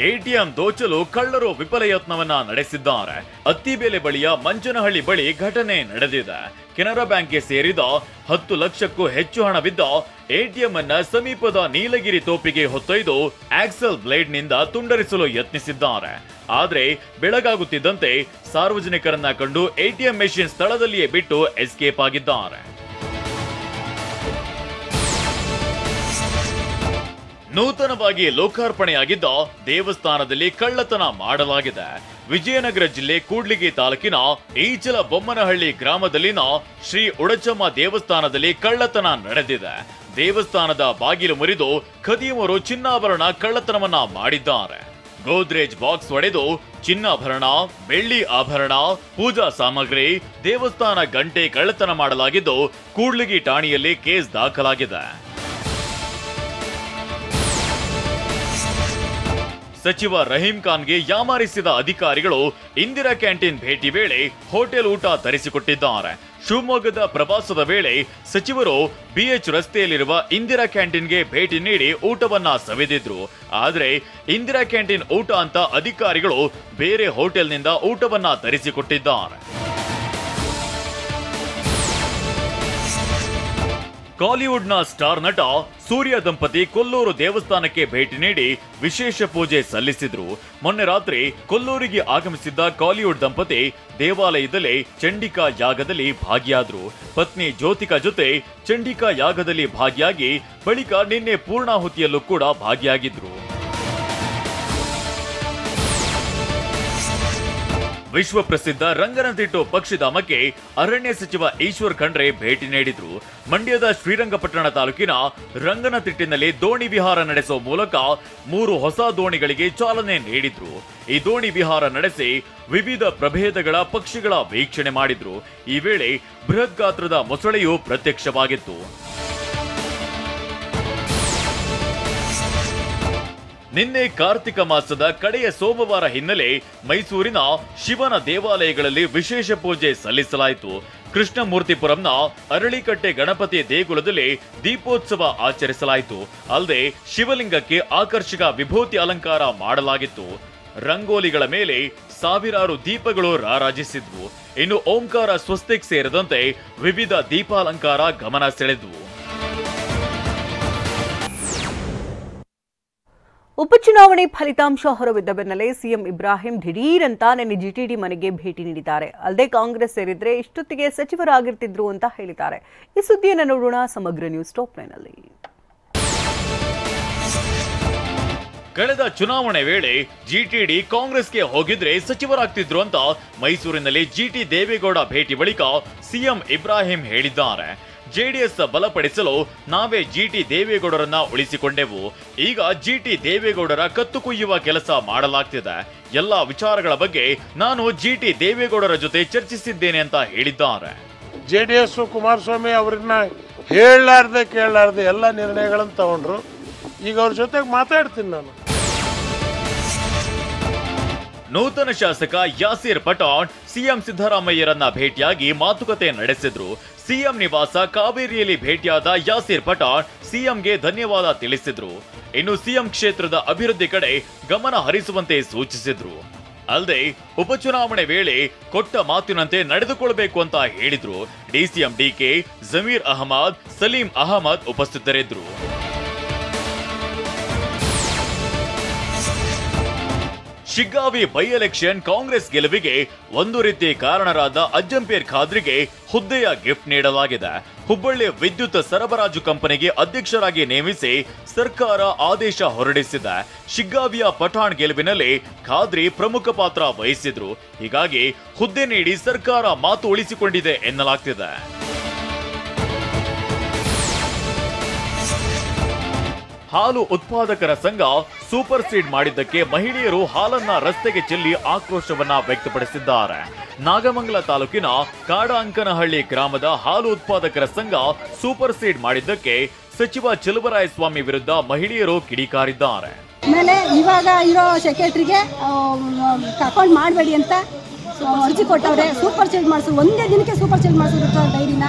ATM ದೋಚಲು ಕಳ್ಳರು ವಿಫಲ ಯತ್ನವನ್ನ ನಡೆಸಿದ್ದಾರೆ. ಅತ್ತಿಬೇಲೆ ಬಳಿಯ ಮಂಚನಹಳ್ಳಿ ಬಳಿ ಘಟನೆ ನಡೆದಿದೆ. ಕೆನರಾ ಬ್ಯಾಂಕ್ಗೆ ಸೇರಿದ 10 ಲಕ್ಷಕ್ಕೂ ಹೆಚ್ಚು ಹಣವಿದ್ದ ಎಟಿಎಂ ಅನ್ನ ಸಮೀಪದ ನೀಲಗಿರಿ ತೋಪಿಗೆ ಹೊತ್ತೊಯ್ದು ಆಕ್ಸಲ್ ಬ್ಲೇಡ್ ನಿಂದ ತುಂಡರಿಸಲು ಯತ್ನಿಸಿದ್ದಾರೆ. ಆದ್ರೆ ಬೆಳಗಾಗುತ್ತಿದ್ದಂತೆ ಸಾರ್ವಜನಿಕರನ್ನ ಕಂಡು ಎಟಿಎಂ ಮೆಷಿನ್ ಸ್ಥಳದಲ್ಲಿಯೇ ಬಿಟ್ಟು ಎಸ್ಕೇಪ್ ಆಗಿದ್ದಾರೆ. ನೂತನವಾಗಿ ಲೋಕಾರ್ಪಣೆಯಾಗಿದ್ದ ದೇವಸ್ಥಾನದಲ್ಲಿ ಕಳ್ಳತನ ಮಾಡಲಾಗಿದೆ. ವಿಜಯನಗರ ಜಿಲ್ಲೆ ಕೂಡ್ಲಿಗಿ ತಾಲೂಕಿನ ಈಚಲ ಬೊಮ್ಮನಹಳ್ಳಿ ಗ್ರಾಮದಲ್ಲಿನ ಶ್ರೀ ಉಡಚಮ್ಮ ದೇವಸ್ಥಾನದಲ್ಲಿ ಕಳ್ಳತನ ನಡೆದಿದೆ. ದೇವಸ್ಥಾನದ ಬಾಗಿಲು ಮುರಿದು ಖದೀಮರು ಚಿನ್ನಾಭರಣ ಕಳ್ಳತನವನ್ನ ಮಾಡಿದ್ದಾರೆ. ಗೋದ್ರೇಜ್ ಬಾಕ್ಸ್ ಒಡೆದು ಚಿನ್ನಾಭರಣ, ಬೆಳ್ಳಿ ಆಭರಣ, ಪೂಜಾ ಸಾಮಗ್ರಿ, ದೇವಸ್ಥಾನ ಗಂಟೆ ಕಳ್ಳತನ ಮಾಡಲಾಗಿದ್ದು ಕೂಡ್ಲಿಗಿ ಠಾಣೆಯಲ್ಲಿ ಕೇಸ್ ದಾಖಲಾಗಿದೆ. ಸಚಿವ ರಹೀಂ ಖಾನ್ಗೆ ಯಾಮಾರಿಸಿದ ಅಧಿಕಾರಿಗಳು ಇಂದಿರಾ ಕ್ಯಾಂಟೀನ್ ಭೇಟಿ ವೇಳೆ ಹೋಟೆಲ್ ಊಟ ತರಿಸಿಕೊಟ್ಟಿದ್ದಾರೆ. ಶಿವಮೊಗ್ಗದ ಪ್ರವಾಸದ ವೇಳೆ ಸಚಿವರು ಬಿಎಚ್ ರಸ್ತೆಯಲ್ಲಿರುವ ಇಂದಿರಾ ಕ್ಯಾಂಟೀನ್ಗೆ ಭೇಟಿ ನೀಡಿ ಊಟವನ್ನ ಸವಿದಿದ್ರು. ಆದ್ರೆ ಇಂದಿರಾ ಕ್ಯಾಂಟೀನ್ ಊಟ ಅಂತ ಅಧಿಕಾರಿಗಳು ಬೇರೆ ಹೋಟೆಲ್ನಿಂದ ಊಟವನ್ನ ತರಿಸಿಕೊಟ್ಟಿದ್ದಾರೆ. ಕಾಲಿವುಡ್ನ ಸ್ಟಾರ್ ನಟ ಸೂರ್ಯ ದಂಪತಿ ಕೊಲ್ಲೂರು ದೇವಸ್ಥಾನಕ್ಕೆ ಭೇಟಿ ನೀಡಿ ವಿಶೇಷ ಪೂಜೆ ಸಲ್ಲಿಸಿದ್ರು. ಮೊನ್ನೆ ರಾತ್ರಿ ಕೊಲ್ಲೂರಿಗೆ ಆಗಮಿಸಿದ್ದ ಕಾಲಿವುಡ್ ದಂಪತಿ ದೇವಾಲಯದಲ್ಲಿ ಚಂಡಿಕಾ ಯಾಗದಲ್ಲಿ ಭಾಗಿಯಾದ್ರು. ಪತ್ನಿ ಜ್ಯೋತಿಕಾ ಜೊತೆ ಚಂಡಿಕಾ ಯಾಗದಲ್ಲಿ ಭಾಗಿಯಾಗಿ ಬಳಿಕ ನಿನ್ನೆ ಪೂರ್ಣಾಹುತಿಯಲ್ಲೂ ಕೂಡ ಭಾಗಿಯಾಗಿದ್ರು. ವಿಶ್ವ ಪ್ರಸಿದ್ಧ ರಂಗನತಿಟ್ಟು ಪಕ್ಷಿಧಾಮಕ್ಕೆ ಅರಣ್ಯ ಸಚಿವ ಈಶ್ವರ್ ಖಂಡ್ರೆ ಭೇಟಿ ನೀಡಿದ್ರು. ಮಂಡ್ಯದ ಶ್ರೀರಂಗಪಟ್ಟಣ ತಾಲೂಕಿನ ರಂಗನತಿಟ್ಟಿನಲ್ಲಿ ದೋಣಿ ವಿಹಾರ ನಡೆಸುವ ಮೂಲಕ 3 ಹೊಸ ದೋಣಿಗಳಿಗೆ ಚಾಲನೆ ನೀಡಿದ್ರು. ಈ ದೋಣಿ ವಿಹಾರ ನಡೆಸಿ ವಿವಿಧ ಪ್ರಭೇದಗಳ ಪಕ್ಷಿಗಳ ವೀಕ್ಷಣೆ ಮಾಡಿದ್ರು. ಈ ವೇಳೆ ಬೃಹತ್ ಗಾತ್ರದ ಮೊಸಳೆಯು ಪ್ರತ್ಯಕ್ಷವಾಗಿತ್ತು. ನಿನ್ನೆ ಕಾರ್ತಿಕ ಮಾಸದ ಕಡೆಯ ಸೋಮವಾರ ಹಿನ್ನೆಲೆ ಮೈಸೂರಿನ ಶಿವನ ದೇವಾಲಯಗಳಲ್ಲಿ ವಿಶೇಷ ಪೂಜೆ ಸಲ್ಲಿಸಲಾಯಿತು. ಕೃಷ್ಣಮೂರ್ತಿಪುರಂನ ಅರಳಿಕಟ್ಟೆ ಗಣಪತಿ ದೇಗುಲದಲ್ಲಿ ದೀಪೋತ್ಸವ ಆಚರಿಸಲಾಯಿತು. ಅಲ್ಲದೆ ಶಿವಲಿಂಗಕ್ಕೆ ಆಕರ್ಷಕ ವಿಭೂತಿ ಅಲಂಕಾರ ಮಾಡಲಾಗಿತ್ತು. ರಂಗೋಲಿಗಳ ಮೇಲೆ ಸಾವಿರಾರು ದೀಪಗಳು ರಾರಾಜಿಸಿದ್ವು. ಇನ್ನು ಓಂಕಾರ ಸ್ವಸ್ತಿಕ್ ಸೇರಿದಂತೆ ವಿವಿಧ ದೀಪಾಲಂಕಾರ ಗಮನ ಸೆಳೆದ್ವು. ಉಪಚುನಾವಣೆ ಫಲಿತಾಂಶ ಹೊರಬಿದ್ದ ಬೆನ್ನಲ್ಲೇ ಸಿಎಂ ಇಬ್ರಾಹಿಂ ದಿಢೀರಂತ ನಿನ್ನೆ ಜಿಟಿಡಿ ಮನೆಗೆ ಭೇಟಿ ನೀಡಿದ್ದಾರೆ. ಅಲ್ಲದೆ ಕಾಂಗ್ರೆಸ್ ಸೇರಿದ್ರೆ ಇಷ್ಟೊತ್ತಿಗೆ ಸಚಿವರಾಗಿರ್ತಿದ್ರು ಅಂತ ಹೇಳಿದ್ದಾರೆ. ಈ ಸುದ್ದಿಯನ್ನು ನೋಡೋಣ ಸಮಗ್ರ ನ್ಯೂಸ್ ಟಾಪ್ 9 ನಲ್ಲಿ. ಕಳೆದ ಚುನಾವಣೆ ವೇಳೆ ಜಿಟಿಡಿ ಕಾಂಗ್ರೆಸ್ಗೆ ಹೋಗಿದ್ರೆ ಸಚಿವರಾಗ್ತಿದ್ರು ಅಂತ ಮೈಸೂರಿನಲ್ಲಿ ಜಿಟಿ ದೇವೇಗೌಡ ಭೇಟಿ ಬಳಿಕ ಸಿಎಂ ಇಬ್ರಾಹಿಂ ಹೇಳಿದ್ದಾರೆ. ಜೆಡಿಎಸ್ ಬಲಪಡಿಸಲು ನಾವೇ ಜಿಟಿ ದೇವೇಗೌಡರನ್ನ ಉಳಿಸಿಕೊಂಡೆವು. ಈಗ ಜಿಟಿ ದೇವೇಗೌಡರ ಕತ್ತು ಕುಯ್ಯುವ ಕೆಲಸ ಮಾಡಲಾಗ್ತಿದೆ. ಎಲ್ಲಾ ವಿಚಾರಗಳ ಬಗ್ಗೆ ನಾನು ಜಿಟಿ ದೇವೇಗೌಡರ ಜೊತೆ ಚರ್ಚಿಸಿದ್ದೇನೆ ಅಂತ ಹೇಳಿದ್ದಾರೆ. ಜೆಡಿಎಸ್ ಕುಮಾರಸ್ವಾಮಿ ಅವರನ್ನ ಹೇಳಲಾರ್ದೆ ಕೇಳಲಾರ್ದೆ ಎಲ್ಲ ನಿರ್ಣಯಗಳನ್ನು ತಗೊಂಡ್ರು. ಈಗ ಅವ್ರ ಜೊತೆಗೆ ಮಾತಾಡ್ತೀನಿ ನಾನು. ನೂತನ ಶಾಸಕ ಯಾಸೀರ್ ಪಠಾಣ್ ಸಿಎಂ ಸಿದ್ದರಾಮಯ್ಯರನ್ನ ಭೇಟಿಯಾಗಿ ಮಾತುಕತೆ ನಡೆಸಿದ್ರು. ಸಿಎಂ ನಿವಾಸ ಕಾವೇರಿಯಲ್ಲಿ ಭೇಟಿಯಾದ ಯಾಸೀರ್ ಪಠಾಣ್ ಸಿಎಂಗೆ ಧನ್ಯವಾದ ತಿಳಿಸಿದ್ರು. ಇನ್ನು ಸಿಎಂ ಕ್ಷೇತ್ರದ ಅಭಿವೃದ್ಧಿ ಕಡೆ ಗಮನ ಹರಿಸುವಂತೆ ಸೂಚಿಸಿದ್ರು. ಅಲ್ಲದೆ ಉಪಚುನಾವಣೆ ವೇಳೆ ಕೊಟ್ಟ ಮಾತಿನಂತೆ ನಡೆದುಕೊಳ್ಳಬೇಕು ಅಂತ ಹೇಳಿದ್ರು. ಡಿಸಿಎಂ ಡಿಕೆ, ಜಮೀರ್ ಅಹಮದ್, ಸಲೀಂ ಅಹಮದ್ ಉಪಸ್ಥಿತರಿದ್ದರು. ಶಿಗ್ಗಾವಿ ಬೈ ಎಲೆಕ್ಷನ್ ಕಾಂಗ್ರೆಸ್ ಗೆಲುವಿಗೆ ಒಂದು ರೀತಿ ಕಾರಣರಾದ ಅಜ್ಜಂಪೇರ್ ಖಾದ್ರಿಗೆ ಹುದ್ದೆಯ ಗಿಫ್ಟ್ ನೀಡಲಾಗಿದೆ. ಹುಬ್ಬಳ್ಳಿ ವಿದ್ಯುತ್ ಸರಬರಾಜು ಕಂಪನಿಗೆ ಅಧ್ಯಕ್ಷರಾಗಿ ನೇಮಿಸಿ ಸರ್ಕಾರ ಆದೇಶ ಹೊರಡಿಸಿದೆ. ಶಿಗ್ಗಾವಿಯ ಪಠಾಣ್ ಗೆಲುವಿನಲ್ಲಿ ಖಾದ್ರಿ ಪ್ರಮುಖ ಪಾತ್ರ ವಹಿಸಿದ್ರು. ಹೀಗಾಗಿ ಹುದ್ದೆ ನೀಡಿ ಸರ್ಕಾರ ಮಾತು ಉಳಿಸಿಕೊಂಡಿದೆ ಎನ್ನಲಾಗ್ತಿದೆ. ಹಾಲು ಉತ್ಪಾದಕರ ಸಂಘ ಸೂಪರ್ ಸೀಡ್ ಮಾಡಿದ್ದಕ್ಕೆ ಮಹಿಳೆಯರು ಹಾಲನ್ನ ರಸ್ತೆಗೆ ಚೆಲ್ಲಿ ಆಕ್ರೋಶವನ್ನ ವ್ಯಕ್ತಪಡಿಸಿದ್ದಾರೆ. ನಾಗಮಂಗಲ ತಾಲೂಕಿನ ಕಾಡಅಂಕನಹಳ್ಳಿ ಗ್ರಾಮದ ಹಾಲು ಉತ್ಪಾದಕರ ಸಂಘ ಸೂಪರ್ ಸೀಡ್ ಮಾಡಿದ್ದಕ್ಕೆ ಸಚಿವ ಚಲುವರಾಯಸ್ವಾಮಿ ವಿರುದ್ಧ ಮಹಿಳೆಯರು ಕಿಡಿಕಾರಿದ್ದಾರೆ. ಆಮೇಲೆ ಇವಾಗ ಇರೋ ಸೆಕ್ರೆಟರಿಗೆ ಅಕೌಂಟ್ ಮಾಡಬೇಡಿ ಅಂತ ಅರ್ಜಿ ಕೊಟ್ಟವ್ರೆ. ಸೂಪರ್ ಸೀಡ್ ಮಾಡಿಸೋದು ಒಂದೇ ದಿನಕ್ಕೆ ಸೂಪರ್ ಸೀಡ್ ಮಾಡಿಸೋದು ಡೈರಿನ